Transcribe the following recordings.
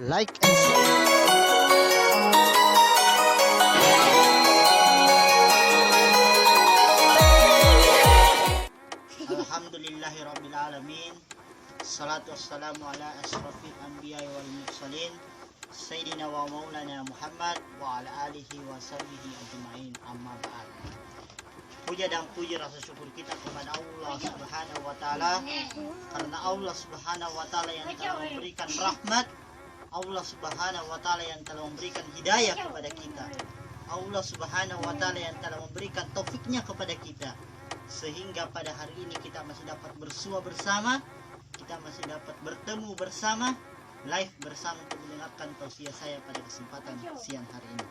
like and share. Alhamdulillahirabbil alamin. Salatu wassalamu ala asyrafil anbiya'i wal mursalin sayyidina wa maulana Muhammad wa ala alihi wa sahbihi ajma'in, amma ba'd. Puja dan puji rasa syukur kita kepada Allah Subhanahu wa taala, karena Allah Subhanahu wa taala yang telah memberikan rahmat, Allah Subhanahu wa taala yang telah memberikan hidayah kepada kita, Allah Subhanahu wa taala yang telah memberikan taufiknya kepada kita, sehingga pada hari ini kita masih dapat bersua bersama, kita masih dapat bertemu bersama, live bersama untuk mendengarkan tausiah saya pada kesempatan siang hari ini.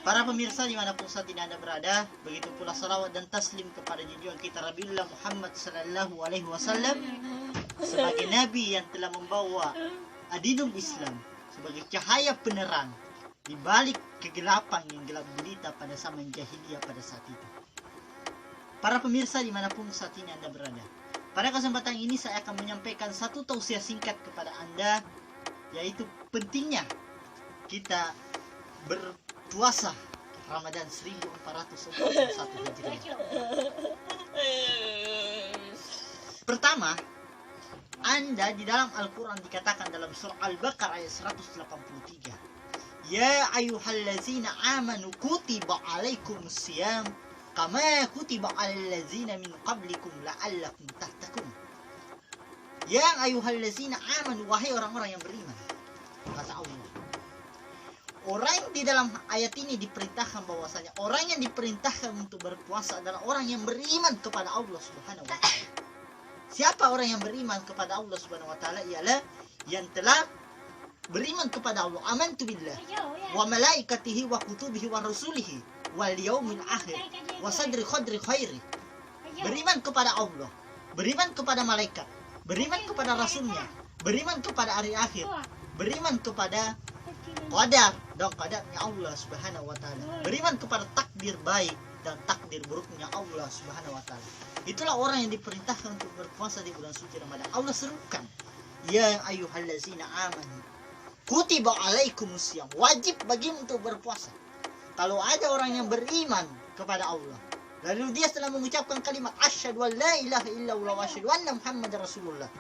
Para pemirsa dimanapun saat ini Anda berada, begitu pula salawat dan taslim kepada junjungan kita Rasulullah Muhammad sallallahu alaihi wasallam sebagai nabi yang telah membawa adinul Islam sebagai cahaya penerang di balik kegelapan yang gelap gulita pada zaman jahiliyah pada saat itu. Para pemirsa dimanapun saat ini Anda berada, pada kesempatan ini saya akan menyampaikan satu tausiah singkat kepada Anda, yaitu pentingnya kita berpuasa Ramadan 1441 Hijriah. Pertama, Anda di dalam Al-Quran dikatakan dalam surah Al-Baqarah ayat 183, Ya ayyuhallazina amanu kutiba alaikumus siyam kama kutiba alal ladzina min qablikum la'allakum tattaqun. Ya ayyuhallazina amanu, wahai orang-orang yang beriman, kata Allah. Orang di dalam ayat ini diperintahkan bahwasanya orang yang diperintahkan untuk berpuasa adalah orang yang beriman kepada Allah Subhanahu wa taala. Siapa orang yang beriman kepada Allah Subhanahu wa taala? Ialah yang telah beriman kepada Allah, amantu billah wa malaikatihi wa kutubihi wa rusulihi wal yaumil akhir wa sadri khadri khairi. Beriman kepada Allah, beriman kepada malaikat, beriman kepada rasulnya, beriman kepada hari akhir, beriman kepada qadar dan qadarnya Allah Subhanahu wa taala, beriman kepada takdir baik dan takdir buruknya Allah Subhanahu wa taala. Itulah orang yang diperintahkan untuk berpuasa di bulan suci Ramadan. Allah serukan, ya ayyuhallazina amanu kutiba alaikumus syiyam, wajib bagimu untuk berpuasa. Kalau ada orang yang beriman kepada Allah, lalu dia setelah mengucapkan kalimat asyhadu an la ilaha illallah wa asyhadu anna muhammadar rasulullah,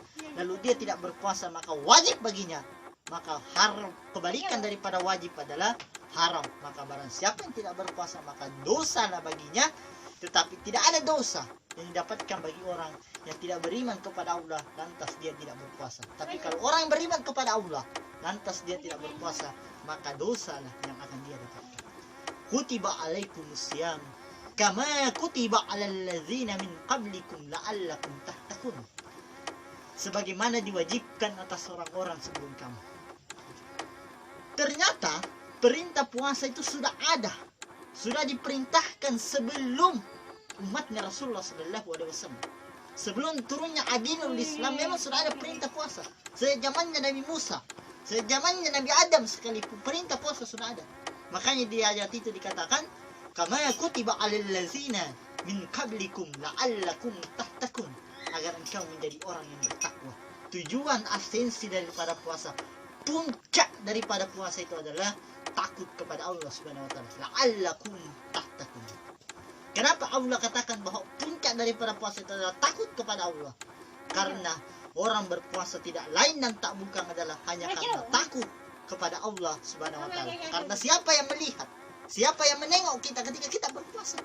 lalu dia tidak berpuasa, maka wajib baginya, maka haram. Kebalikan daripada wajib adalah haram. Maka barang siapa yang tidak berpuasa, maka dosalah baginya, tetapi tidak ada dosa yang didapatkan bagi orang yang tidak beriman kepada Allah lantas dia tidak berpuasa. Tapi kalau orang yang beriman kepada Allah lantas dia tidak berpuasa, maka dosalah yang akan dia dapatkan. Kutiba alaikumus syiyam kama kutiba alal ladzina min qablikum la'allakum tattaqun. Sebagaimana diwajibkan atas orang-orang sebelum kamu. Ternyata perintah puasa itu sudah ada, sudah diperintahkan sebelum umatnya Rasulullah sallallahu alaihi wasallam. Sebelum turunnya adinul Islam memang sudah ada perintah puasa. Sejak zamannya Nabi Musa, sejak zamannya Nabi Adam sekalipun perintah puasa sudah ada. Makanya di ayat itu dikatakan kama kutiba alal ladzina min qablikum la'allakum tattaqun, agar engkau menjadi orang yang bertakwa. Tujuan esensi daripada puasa, puncak daripada puasa itu adalah takut kepada Allah Subhanahu wa taala. La'allakum tattaqun. Kenapa Allah katakan bahwa puncak daripada puasa itu adalah takut kepada Allah? Karena orang berpuasa tidak lain dan tak bukan adalah hanya karena takut kepada Allah Subhanahu wa taala. Karena siapa yang melihat, siapa yang menengok kita ketika kita berpuasa?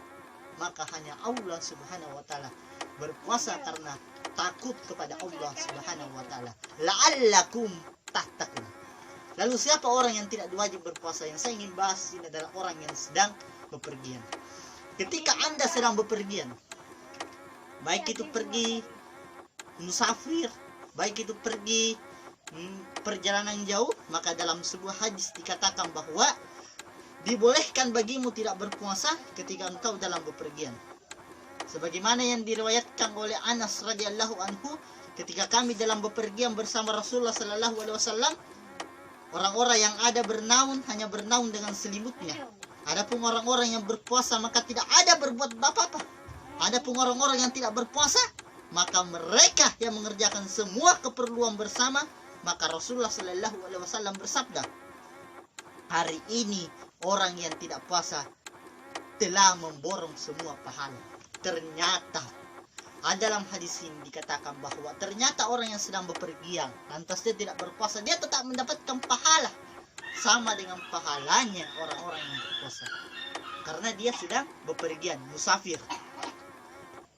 Maka hanya Allah Subhanahu wa taala. Berpuasa karena takut kepada Allah Subhanahu wa taala. La'allakum tattaqun. Lalu siapa orang yang tidak wajib berpuasa? Yang saya ingin bahas ini adalah orang yang sedang bepergian. Ketika Anda sedang bepergian, baik itu pergi musafir, baik itu pergi perjalanan jauh, maka dalam sebuah hadis dikatakan bahwa dibolehkan bagimu tidak berpuasa ketika engkau dalam bepergian. Sebagaimana yang diriwayatkan oleh Anas radhiyallahu anhu, ketika kami dalam bepergian bersama Rasulullah sallallahu alaihi wasallam, orang-orang yang ada bernaung hanya bernaung dengan selimutnya. Adapun orang-orang yang berpuasa maka tidak ada berbuat apa-apa. Adapun orang-orang yang tidak berpuasa, maka mereka yang mengerjakan semua keperluan bersama Maka Rasulullah Shallallahu Alaihi Wasallam bersabda, hari ini orang yang tidak puasa telah memborong semua pahala. Ternyata dalam hadis ini dikatakan bahwa ternyata orang yang sedang bepergian lantas dia tidak berpuasa, dia tetap mendapatkan pahala sama dengan pahalanya orang-orang yang berpuasa, karena dia sedang bepergian, musafir.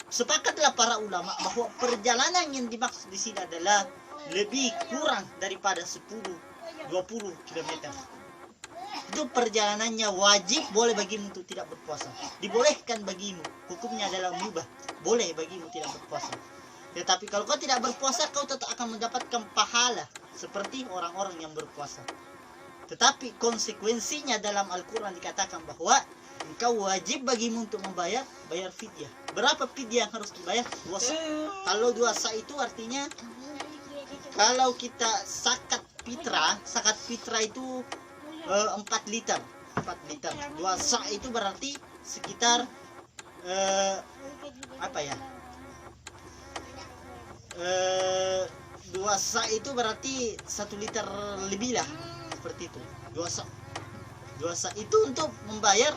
Sepakatlah para ulama bahwa perjalanan yang dimaksud di sini adalah lebih kurang daripada 10-20 km. Itu perjalanannya wajib, boleh bagimu untuk tidak berpuasa. Dibolehkan bagimu, hukumnya adalah mubah, boleh bagimu tidak berpuasa. Tetapi kalau kau tidak berpuasa, kau tetap akan mendapatkan pahala seperti orang-orang yang berpuasa. Tetapi konsekuensinya dalam Al-Quran dikatakan bahwa engkau wajib bagimu untuk bayar fidyah. Berapa fidyah yang harus dibayar? 2 sa'. Kalau 2 sa' itu artinya kalau kita zakat fitrah itu 4 liter. 2 sa' itu berarti sekitar 2 sa' itu berarti 1 liter lebih lah, seperti itu. 2 sa' itu untuk membayar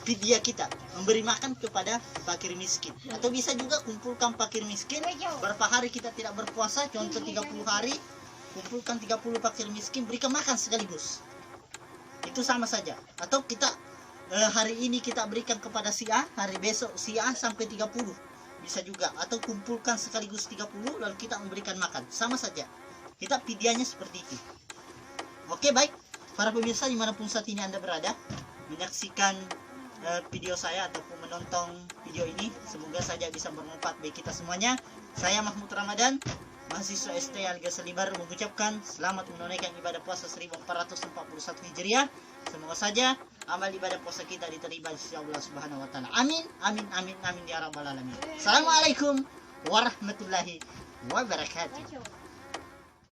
fidyah kita, memberi makan kepada fakir miskin. Atau bisa juga kumpulkan fakir miskin, berapa hari kita tidak berpuasa, contoh 30 hari, kumpulkan 30 fakir miskin, berikan makan sekaligus. Itu sama saja. Atau kita hari ini kita berikan kepada si A, hari besok si A sampai 30, bisa juga. Atau kumpulkan sekaligus 30 lalu kita memberikan makan, sama saja. Kita fidyahnya seperti itu. Oke, baik para pemirsa dimanapun saat ini Anda berada menyaksikan video saya ataupun menonton video ini, semoga saja bisa bermanfaat bagi kita semuanya. Saya Mahmud Ramadan, mahasiswa ST Al Ghazali Baru, mengucapkan selamat menunaikan ibadah puasa 1441 Hijriah. Semoga saja amal ibadah puasa kita diterima di Allah Subhanahu wa taala. Amin amin amin amin ya rabbal alamin. Assalamualaikum warahmatullahi wabarakatuh.